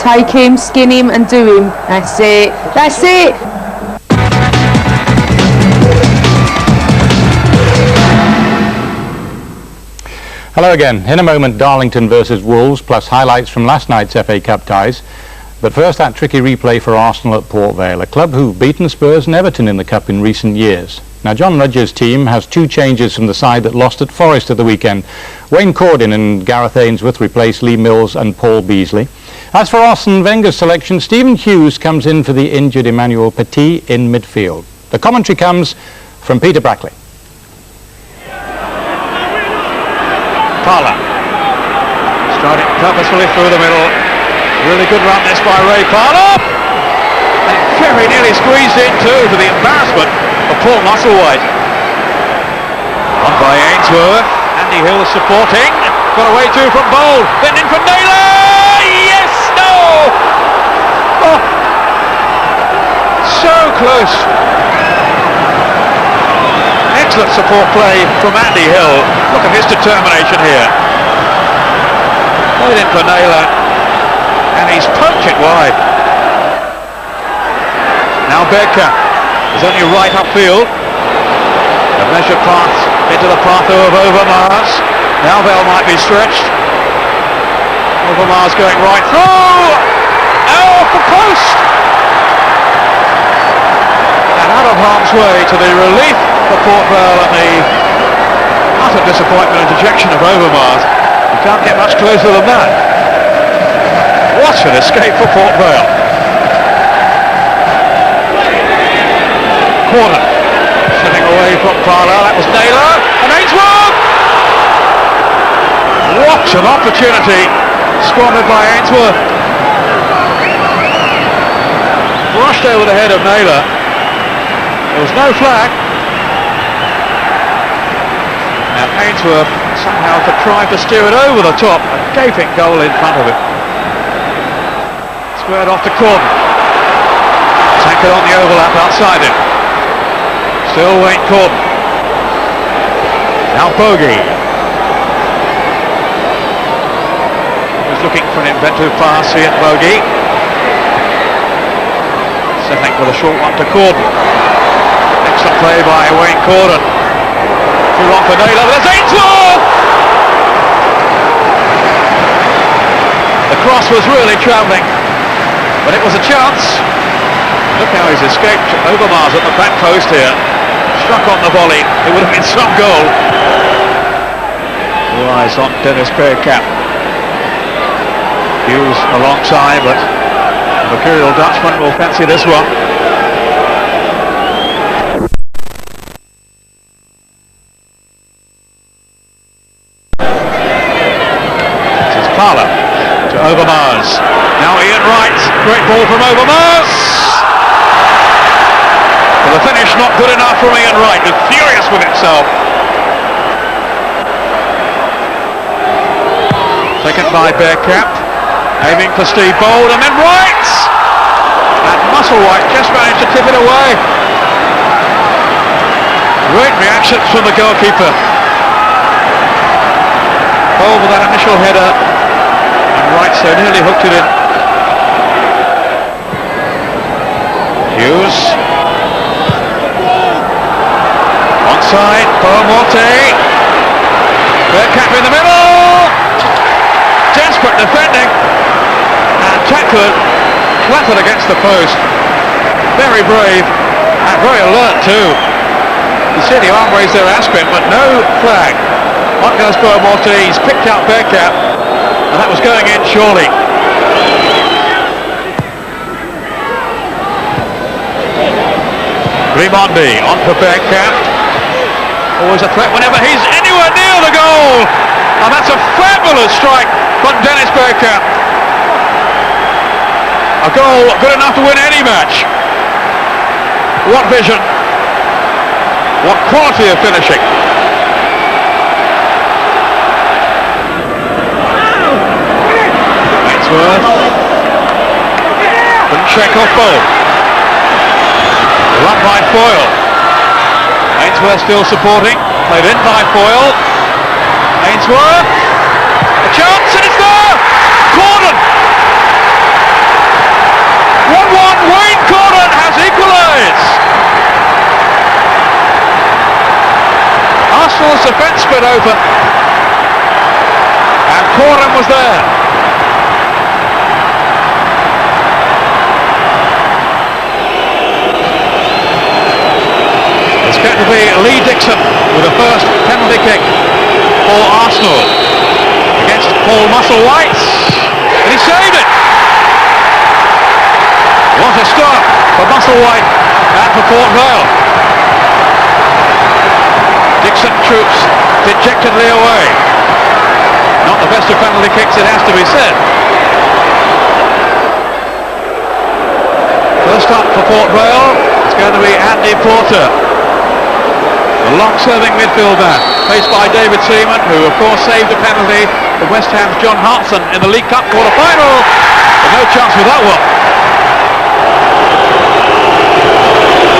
take him, skin him and do him. That's it. That's it. Hello again. In a moment, Darlington versus Wolves, plus highlights from last night's FA Cup ties. But first, that tricky replay for Arsenal at Port Vale, a club who've beaten Spurs and Everton in the Cup in recent years. Now, John Rudger's team has two changes from the side that lost at Forest at the weekend. Wayne Cordin and Gareth Ainsworth replace Lee Mills and Paul Beasley. As for Arsene Wenger's selection, Stephen Hughes comes in for the injured Emmanuel Petit in midfield. The commentary comes from Peter Brackley. Parlour starting purposefully through the middle. Really good run this by Ray Parlour, and very nearly squeezed in too, to the embarrassment of Paul Musselwhite. On by Ainsworth. Andy Hill supporting. Got away too from Bold. Then in for Naylor. Yes, no. Oh, so close. Excellent support play from Andy Hill. Look at his determination here. Played in for Naylor, and he's poked it wide. Now Bergkamp is only right upfield. A measured pass into the path of Overmars. Now Vale might be stretched. Overmars going right through. Oh, off the post. And out of harm's way, to the relief for Port Vale and the utter disappointment and dejection of Overmars. You can't get much closer than that. What an escape for Port Vale. Corner sitting away from Parlour. That was Naylor and Ainsworth. What an opportunity squandered by Ainsworth. Brushed over the head of Naylor. There was no flag. And Ainsworth somehow contrived to steer it over the top. A gaping goal in front of him. Squared off to Cordon. Tanker on the overlap outside him. Still Wayne Cordon. Now Bogey. He was looking for an inventive pass here, Bogey. Setting with a short one to Cordon. Excellent play by Wayne Cordon. Too long for Naylor. There's Ainsworth! The cross was really travelling, but it was a chance. Look how he's escaped Overmars at the back post here. Struck on the volley. It would have been some goal. All eyes on Dennis Bergkamp. Hughes alongside, but the mercurial Dutchman will fancy this one. Parlour to Overmars. Now Ian Wright. Great ball from Overmars. But the finish not good enough from Ian Wright. He's furious with himself. Taken by Bergkamp. Aiming for Steve Bold, and then Wright. And Musselwhite just managed to tip it away. Great reactions from the goalkeeper. Bold with that initial header. Right, so nearly hooked it in. Hughes. Onside, Boamorte. Bergkamp in the middle. Desperate defending. And tackled, flattered against the post. Very brave and very alert too. You see the arm raised there, Aspin, but no flag. On goes Boamorte, he's picked out Bergkamp. And that was going in, surely. Rimondi on for Bergkamp. Always a threat whenever he's anywhere near the goal. And that's a fabulous strike from Dennis Bergkamp. A goal good enough to win any match. What vision. What quality of finishing. Couldn't check off Bold. Run by Foyle. Ainsworth still supporting. Played in by Foyle. Ainsworth. A chance, and it's there! Cordon! defence split open. And Coram was there. It's going to be Lee Dixon with the first penalty kick for Arsenal against Paul Musselwhite, and he saved it. What a start for Musselwhite and for Port Vale. Dixon troops dejectedly away. Not the best of penalty kicks, it has to be said. First up for Port Vale, it's going to be Andy Porter, the long-serving midfielder, faced by David Seaman, who of course saved a penalty for West Ham's John Hartson in the League Cup quarter-final. But no chance with that one.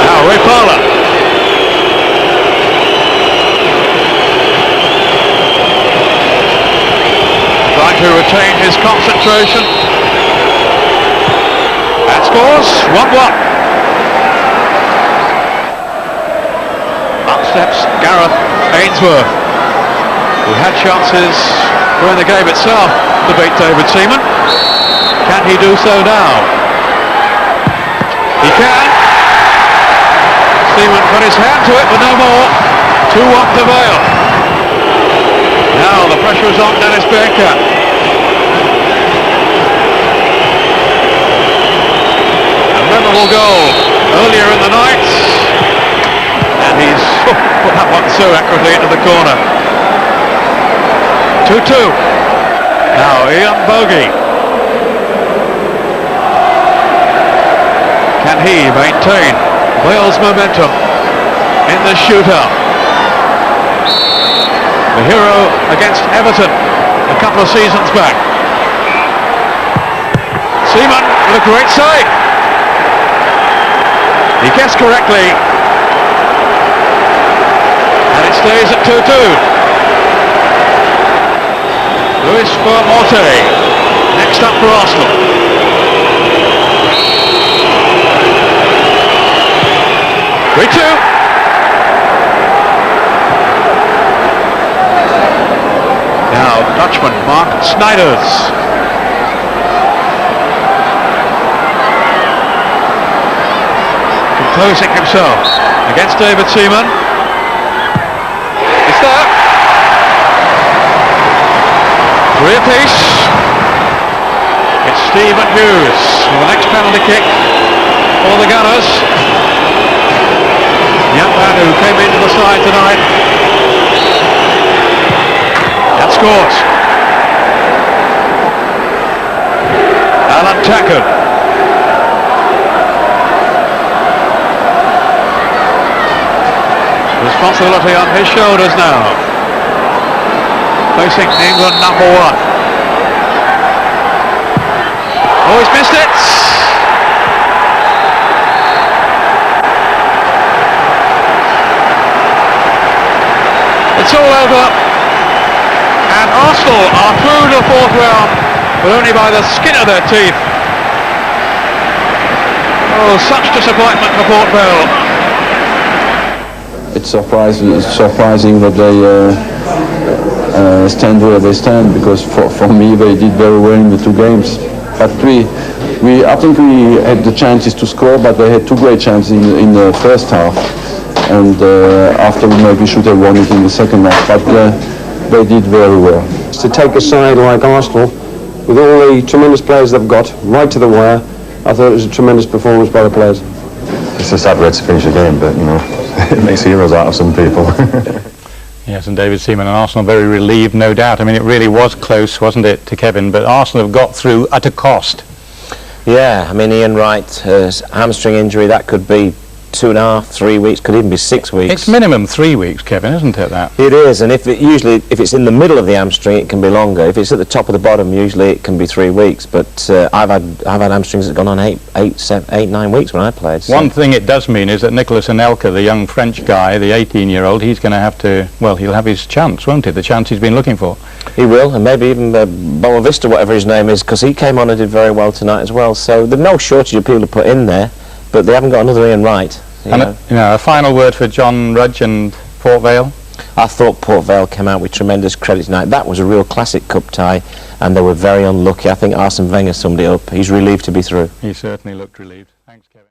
Now Ray Parlour. Trying to retain his concentration. That scores 1-1. Up steps Gareth Ainsworth, who had chances during the game itself to beat David Seaman. Can he do so now? He can. Seaman put his hand to it, but no more. 2-1 to Vale. Now the pressure is on Dennis Baker. A memorable goal earlier in the night. And he's put that one so accurately into the corner. 2-2. Now Ian Bogie. Can he maintain Vale's momentum in the shootout? The hero against Everton a couple of seasons back. Seaman with a great save. He guessed correctly. And it stays at 2-2. Luis Morte next up for Arsenal. Now Dutchman Mark Snijders. Composing himself against David Seaman. It's there. 3 apiece. It's Stephen Hughes for the next penalty kick for the Gunners. Young man who came into the side tonight. That scores. Alan Tackett. Responsibility on his shoulders now. Facing England #1. Oh, he's missed it. It's all over. And Arsenal are through to the 4th round, but only by the skin of their teeth. Oh, such disappointment for Port Vale. It's surprising that they stand where they stand, because for me they did very well in the 2 games. But I think we had the chances to score, but they had 2 great chances in the first half, and after we maybe should have won it in the second half. But they did very well. To take a side like Arsenal, with all the tremendous players they've got, right to the wire, I thought it was a tremendous performance by the players. It's a sad way to finish a game, but you know, it makes heroes out of some people. Yes, and David Seaman and Arsenal very relieved, no doubt. I mean, it really was close, wasn't it, to Kevin? But Arsenal have got through at a cost. Yeah, I mean, Ian Wright's hamstring injury, that could be 2.5, 3 weeks, could even be 6 weeks. It's minimum 3 weeks, Kevin, isn't it, that? It is, and if it's in the middle of the hamstring, it can be longer. If it's at the top of the bottom, usually it can be 3 weeks. But I've had hamstrings that have gone on 9 weeks when I played. So. One thing it does mean is that Nicolas Anelka, the young French guy, the 18-year-old, he's going to have to, well, he'll have his chance, won't he? The chance he's been looking for. He will, and maybe even Boavista, whatever his name is, because he came on and did very well tonight as well. So there's no shortage of people to put in there, but they haven't got another Ian Wright. And a final word for John Rudge and Port Vale. I thought Port Vale came out with tremendous credit tonight. That was a real classic cup tie, and they were very unlucky. I think Arsene Wenger summed it up. He's relieved to be through. He certainly looked relieved. Thanks, Kevin.